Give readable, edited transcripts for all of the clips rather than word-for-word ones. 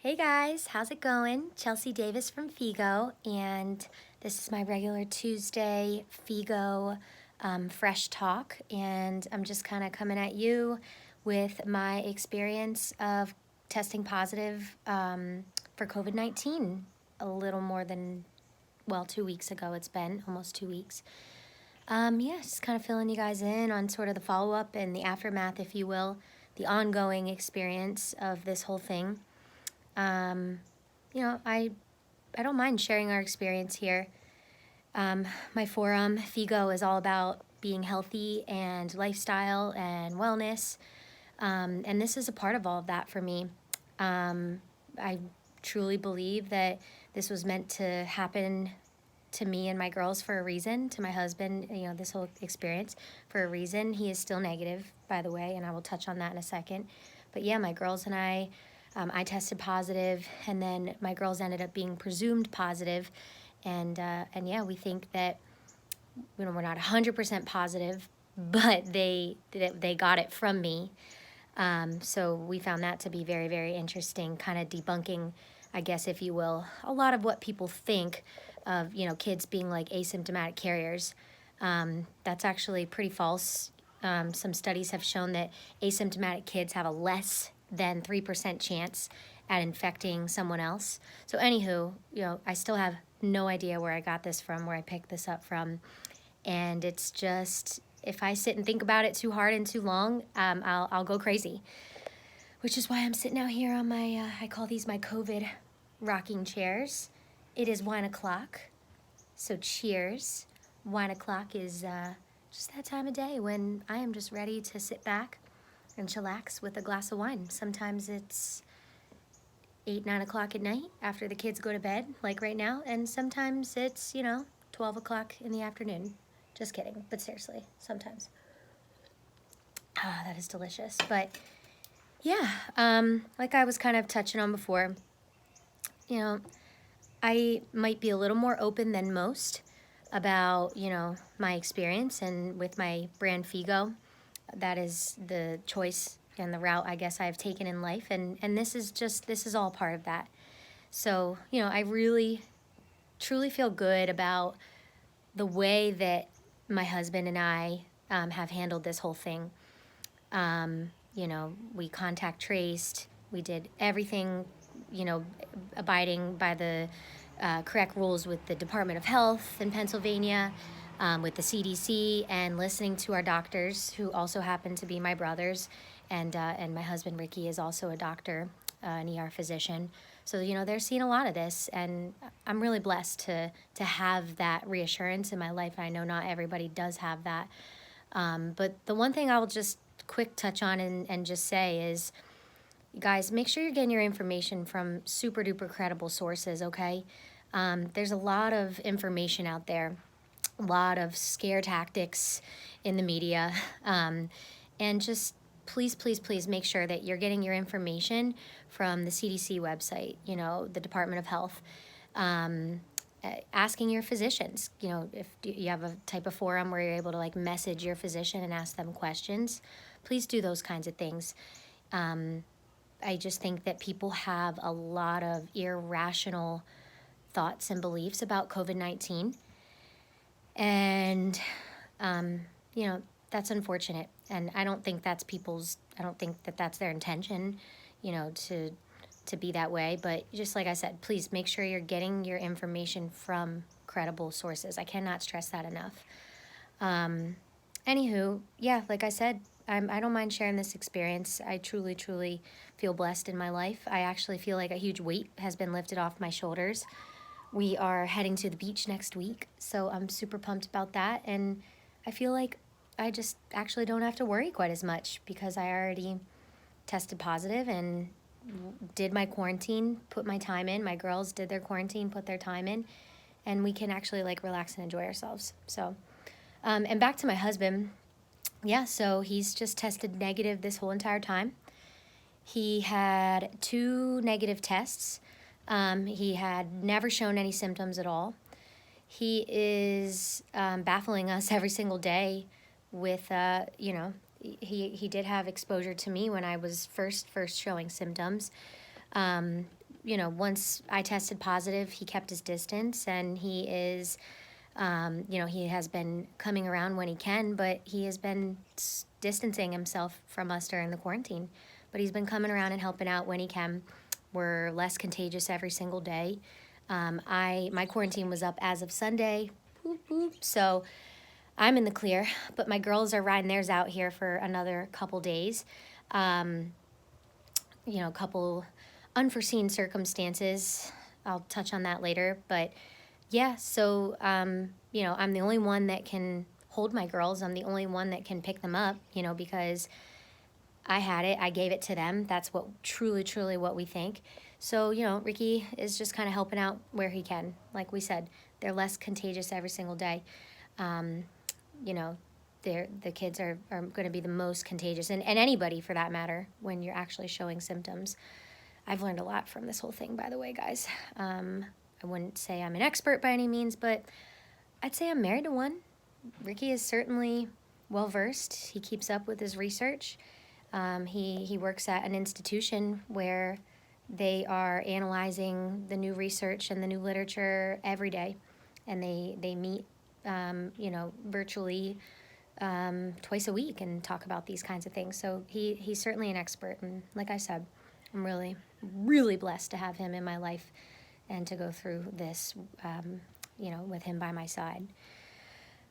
Hey guys, how's it going? Chelsea Davis from Figo, and this is my regular Tuesday Figo Fresh Talk, and I'm just kind of coming at you with my experience of testing positive for COVID-19 a little more than, well, 2 weeks ago. It's been almost 2 weeks. Yeah, just kind of filling you guys in on sort of the follow-up and the aftermath, if you will, the ongoing experience of this whole thing. Um, I don't mind sharing our experience here. My forum, Figo, is all about being healthy and lifestyle and wellness. And this is a part of all of that for me. I truly believe that this was meant to happen to me and my girls for a reason, to my husband, this whole experience for a reason. He is still negative, by the way, and I will touch on that in a second. But yeah, my girls and I tested positive, and then my girls ended up being presumed positive. And yeah, we think that, we're not 100% positive, but they got it from me. So we found that to be very, very interesting, kind of debunking, I guess, if you will, a lot of what people think of, kids being like asymptomatic carriers. That's actually pretty false. Some studies have shown that asymptomatic kids have a less than 3% chance at infecting someone else. So anywho, I still have no idea where I got this from, where I picked this up from. And it's just, if I sit and think about it too hard and too long, I'll go crazy. Which is why I'm sitting out here on my, I call these my COVID rocking chairs. It is wine o'clock, so cheers. Wine o'clock is just that time of day when I am just ready to sit back and chillax with a glass of wine. Sometimes it's 8, 9 o'clock at night after the kids go to bed, like right now, and sometimes it's, 12 o'clock in the afternoon. Just kidding, but seriously, sometimes. That is delicious. But yeah, like I was kind of touching on before, I might be a little more open than most about, my experience, and with my brand Figo, that is the choice and the route I guess I've taken in life, and this is all part of that. So, I really, truly feel good about the way that my husband and I have handled this whole thing. We contact traced, we did everything, abiding by the correct rules with the Department of Health in Pennsylvania, with the CDC, and listening to our doctors, who also happen to be my brothers, and my husband Ricky is also a doctor, an ER physician. So they're seeing a lot of this, and I'm really blessed to have that reassurance in my life. I know not everybody does have that, but the one thing I will just quick touch on and just say is, guys, make sure you're getting your information from super duper credible sources, okay? There's a lot of information out there, a lot of scare tactics in the media, and just please, please, please make sure that you're getting your information from the CDC website, the Department of Health. Asking your physicians, if you have a type of forum where you're able to like message your physician and ask them questions, please do those kinds of things. I just think that people have a lot of irrational thoughts and beliefs about COVID-19. And, that's unfortunate. And I don't think that's I don't think that that's their intention, to be that way. But just like I said, please make sure you're getting your information from credible sources. I cannot stress that enough. Anywho, yeah, like I said, I don't mind sharing this experience. I truly, truly feel blessed in my life. I actually feel like a huge weight has been lifted off my shoulders. We are heading to the beach next week, so I'm super pumped about that. And I feel like I just actually don't have to worry quite as much, because I already tested positive and did my quarantine, put my time in. My girls did their quarantine, put their time in, and we can actually like relax and enjoy ourselves. So, and back to my husband. Yeah, so he's just tested negative this whole entire time. He had 2 negative tests. He had never shown any symptoms at all. He is baffling us every single day with, he did have exposure to me when I was first showing symptoms. once I tested positive, he kept his distance, and he is, he has been coming around when he can, but he has been distancing himself from us during the quarantine. But he's been coming around and helping out when he can. We're less contagious every single day. My quarantine was up as of Sunday, so I'm in the clear, but my girls are riding theirs out here for another couple days. A couple unforeseen circumstances. I'll touch on that later, but yeah, so, I'm the only one that can hold my girls. I'm the only one that can pick them up, because I had it, I gave it to them. That's what truly what we think. So, Ricky is just kind of helping out where he can. Like we said, they're less contagious every single day. You know, the kids are going to be the most contagious, and anybody for that matter, when you're actually showing symptoms. I've learned a lot from this whole thing, by the way, guys. I wouldn't say I'm an expert by any means, but I'd say I'm married to one. Ricky is certainly well-versed. He keeps up with his research. He works at an institution where they are analyzing the new research and the new literature every day, and they meet, virtually twice a week and talk about these kinds of things. So he's certainly an expert, and like I said, I'm really blessed to have him in my life and to go through this, with him by my side.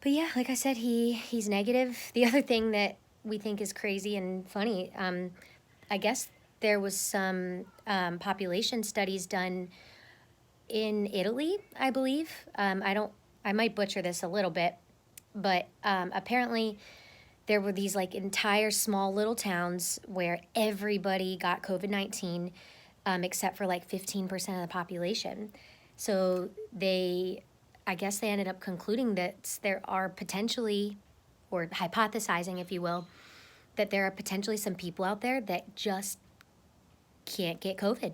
But yeah, like I said, he's negative. The other thing that we think is crazy and funny, I guess there was some population studies done in Italy, I believe. I might butcher this a little bit, but apparently there were these like entire small little towns where everybody got COVID-19, except for like 15% of the population. So I guess they ended up concluding that there are potentially, or hypothesizing, if you will, that there are potentially some people out there that just can't get COVID.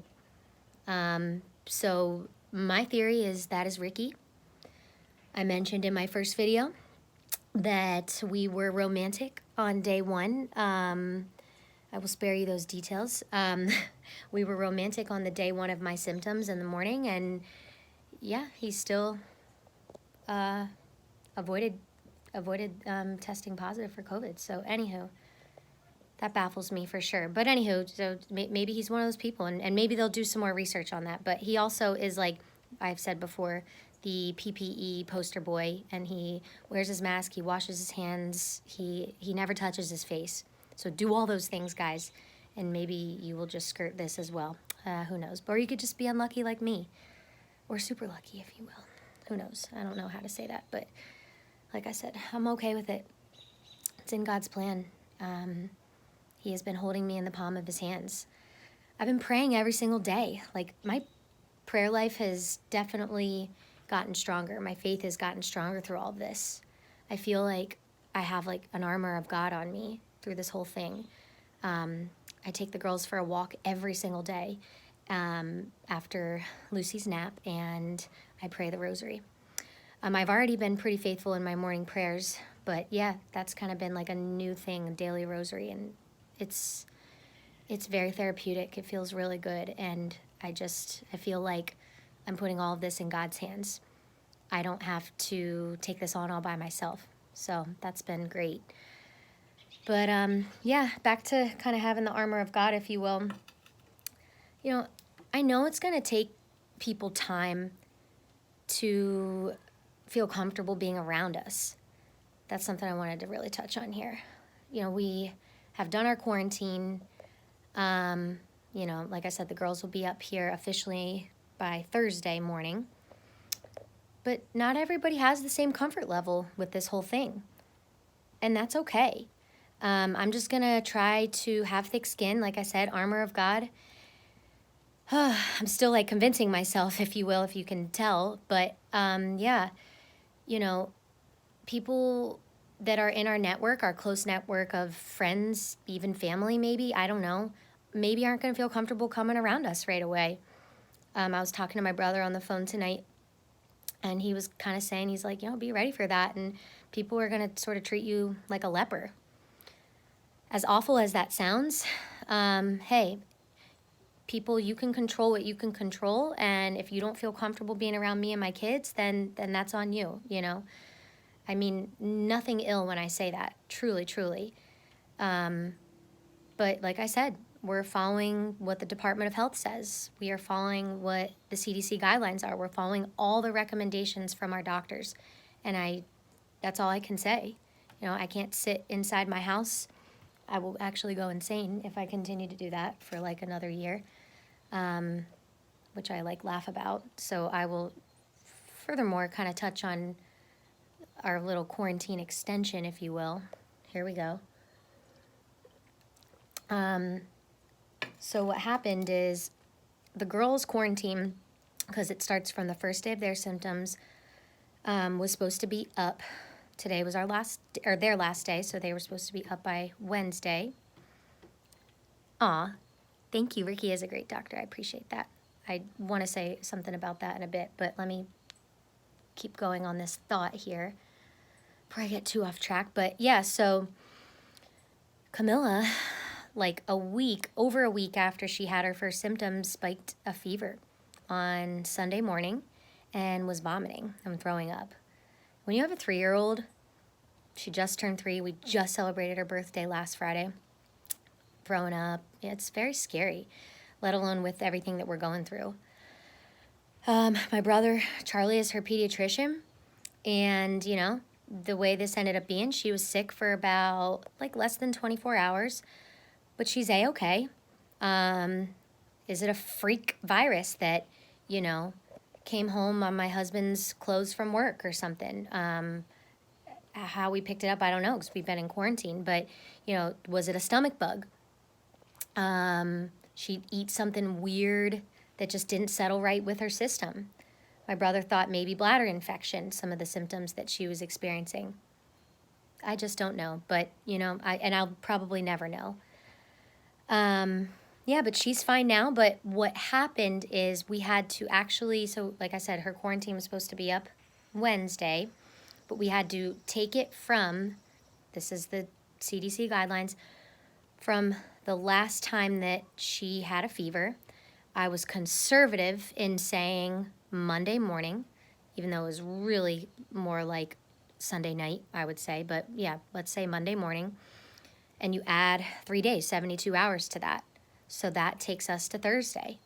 So my theory is that is Ricky. I mentioned in my first video that we were romantic on day one. I will spare you those details. We were romantic on the day one of my symptoms in the morning, and yeah, he still avoided testing positive for COVID. So anywho, that baffles me for sure. But anywho, so maybe he's one of those people, and maybe they'll do some more research on that. But he also is, like I've said before, the PPE poster boy, and he wears his mask, he washes his hands, he never touches his face. So do all those things, guys, and maybe you will just skirt this as well. Who knows? Or you could just be unlucky like me, or super lucky, if you will. Who knows? I don't know how to say that, but like I said, I'm okay with it. It's in God's plan. He has been holding me in the palm of his hands. I've been praying every single day. Like, my prayer life has definitely gotten stronger. My faith has gotten stronger through all of this. I feel like I have like an armor of God on me through this whole thing. I take the girls for a walk every single day after Lucy's nap, and I pray the rosary. I've already been pretty faithful in my morning prayers, but yeah, that's kind of been like a new thing, a daily rosary, and it's very therapeutic. It feels really good, and I feel like I'm putting all of this in God's hands. I don't have to take this on all by myself, so that's been great. But yeah, back to kind of having the armor of God, if you will. I know it's going to take people time to feel comfortable being around us. That's something I wanted to really touch on here. We have done our quarantine. Like I said, the girls will be up here officially by Thursday morning. But not everybody has the same comfort level with this whole thing. And that's okay. I'm just going to try to have thick skin, like I said, armor of God. I'm still like convincing myself, if you will, if you can tell. But yeah, people that are in our network, our close network of friends, even family maybe, I don't know, maybe aren't going to feel comfortable coming around us right away. I was talking to my brother on the phone tonight, and he was kind of saying, he's like, be ready for that, and people are going to sort of treat you like a leper. As awful as that sounds, hey, people, you can control what you can control, and if you don't feel comfortable being around me and my kids, then that's on you, you know? I mean, nothing ill when I say that, truly, truly. But like I said, we're following what the Department of Health says. We are following what the CDC guidelines are. We're following all the recommendations from our doctors. And that's all I can say. You know, I can't sit inside my house. I will actually go insane if I continue to do that for like another year, which I like laugh about. So I will furthermore kind of touch on our little quarantine extension, if you will. Here we go. So what happened is the girls' quarantine, because it starts from the first day of their symptoms, was supposed to be up. Today was their last day, so they were supposed to be up by Wednesday. Aw, thank you. Ricky is a great doctor. I appreciate that. I want to say something about that in a bit, but let me keep going on this thought here before I get too off track. But yeah, so Camilla, like over a week after she had her first symptoms, spiked a fever on Sunday morning and was vomiting and throwing up. When you have a 3-year-old, she just turned 3. We just celebrated her birthday last Friday. Throwing up, it's very scary, let alone with everything that we're going through. My brother, Charlie, is her pediatrician. And, you know, the way this ended up being, she was sick for about, like, less than 24 hours. But she's A-okay. Is it a freak virus that, you know, came home on my husband's clothes from work or something? How we picked it up, I don't know, because we've been in quarantine. But, you know, was it a stomach bug? She'd eat something weird that just didn't settle right with her system. My brother thought maybe bladder infection, some of the symptoms that she was experiencing. I just don't know. But, you know, I'll probably never know. Yeah, but she's fine now. But what happened is we had to actually, so like I said, her quarantine was supposed to be up Wednesday, but we had to take it from, this is the CDC guidelines, from the last time that she had a fever. I was conservative in saying Monday morning, even though it was really more like Sunday night, I would say. But yeah, let's say Monday morning. And you add 3 days, 72 hours to that. So that takes us to Thursday,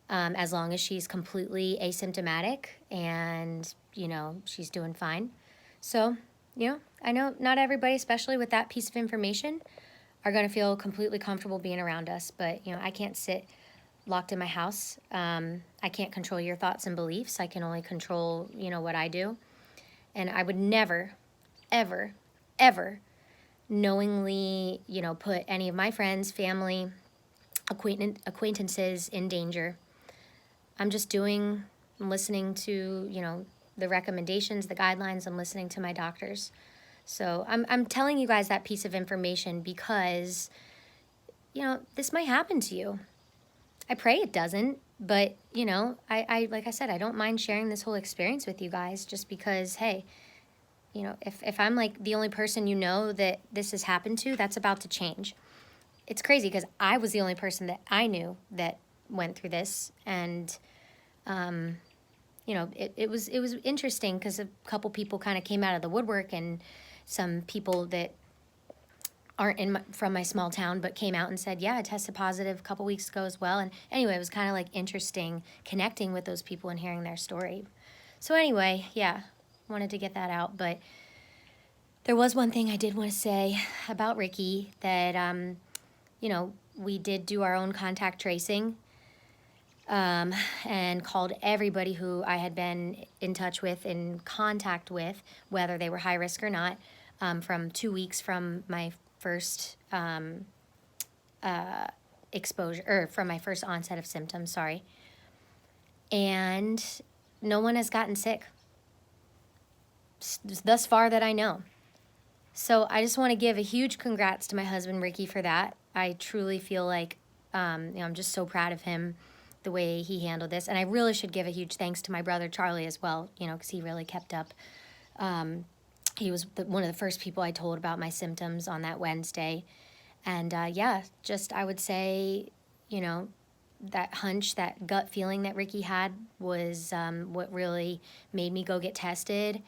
as long as she's completely asymptomatic and, you know, she's doing fine. So, you know, I know not everybody, especially with that piece of information, are going to feel completely comfortable being around us. But, you know, I can't sit locked in my house. I can't control your thoughts and beliefs. I can only control, you know, what I do. And I would never, ever, ever knowingly, you know, put any of my friends, family, acquaintances in danger. I'm just listening to, you know, the recommendations, the guidelines. I'm listening to my doctors. So I'm telling you guys that piece of information because, you know, this might happen to you. I pray it doesn't, but, you know, I like I said, I don't mind sharing this whole experience with you guys just because, hey, you know, if I'm like the only person you know that this has happened to, that's about to change. It's crazy because I was the only person that I knew that went through this. And, you know, it was interesting because a couple people kind of came out of the woodwork, and some people that aren't from my small town but came out and said, yeah, I tested positive a couple weeks ago as well. And anyway, it was kind of like interesting connecting with those people and hearing their story. So anyway, yeah, wanted to get that out. But there was one thing I did want to say about Ricky that, you know, we did do our own contact tracing, and called everybody who I had been in touch with, in contact with, whether they were high risk or not, from 2 weeks from my first exposure, or from my first onset of symptoms, sorry. And no one has gotten sick thus far that I know. So I just want to give a huge congrats to my husband, Ricky, for that. I truly feel like, you know, I'm just so proud of him, the way he handled this. And I really should give a huge thanks to my brother, Charlie, as well, you know, because he really kept up. He was one of the first people I told about my symptoms on that Wednesday. And, yeah, just I would say, you know, that hunch, that gut feeling that Ricky had was what really made me go get tested.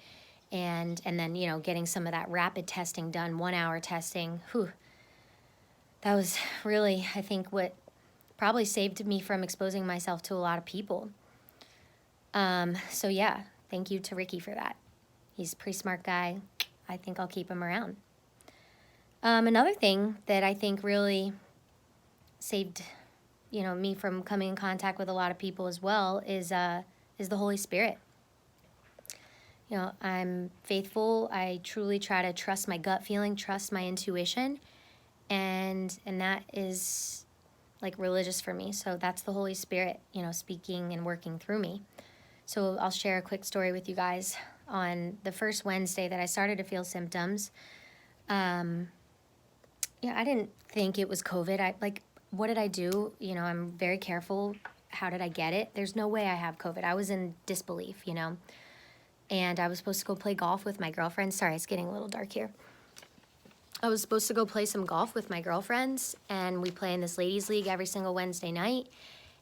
And then, you know, getting some of that rapid testing done, 1 hour testing, whew, that was really, I think, what probably saved me from exposing myself to a lot of people. So yeah, thank you to Ricky for that. He's a pretty smart guy. I think I'll keep him around. Another thing that I think really saved, you know, me from coming in contact with a lot of people as well is the Holy Spirit. You know, I'm faithful. I truly try to trust my gut feeling, trust my intuition, and that is like religious for me. So that's the Holy Spirit, you know, speaking and working through me. So I'll share a quick story with you guys. On the first Wednesday that I started to feel symptoms, yeah, I didn't think it was COVID. What did I do? You know, I'm very careful. How did I get it? There's no way I have COVID. I was in disbelief, you know. And I was supposed to go play golf with my girlfriends. Sorry, it's getting a little dark here. I was supposed to go play some golf with my girlfriends, and we play in this ladies' league every single Wednesday night.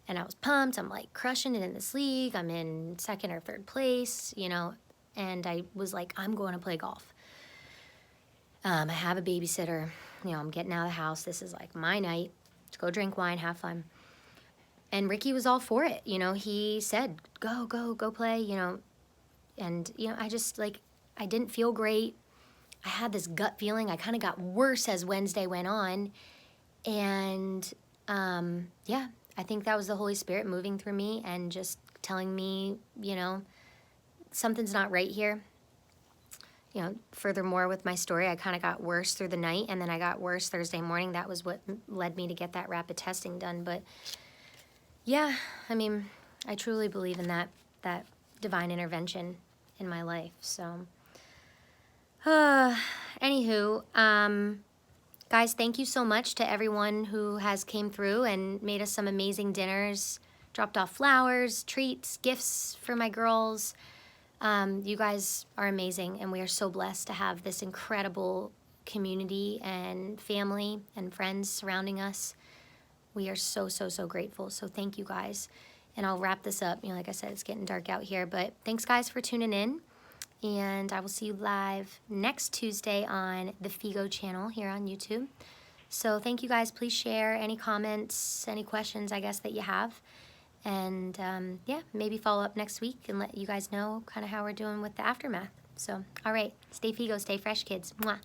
And I was pumped. I'm like crushing it in this league. I'm in 2nd or 3rd place, you know. And I was like, I'm going to play golf. I have a babysitter. You know, I'm getting out of the house. This is like my night to go drink wine, have fun. And Ricky was all for it. You know, he said, go play, you know. And, you know, I just, like, I didn't feel great. I had this gut feeling. I kind of got worse as Wednesday went on. And, yeah, I think that was the Holy Spirit moving through me and just telling me, you know, something's not right here. You know, furthermore, with my story, I kind of got worse through the night, and then I got worse Thursday morning. That was what led me to get that rapid testing done. But, yeah, I mean, I truly believe in that divine intervention in my life. So, anywho, guys, thank you so much to everyone who has came through and made us some amazing dinners, dropped off flowers, treats, gifts for my girls. You guys are amazing, and we are so blessed to have this incredible community and family and friends surrounding us. We are so grateful. So thank you guys. And I'll wrap this up. You know, like I said, it's getting dark out here, but thanks guys for tuning in. And I will see you live next Tuesday on the Figo channel here on YouTube. So thank you guys. Please share any comments, any questions, I guess, that you have. And yeah, maybe follow up next week and let you guys know kind of how we're doing with the aftermath. So, all right, stay Figo, stay fresh, kids. Mwah.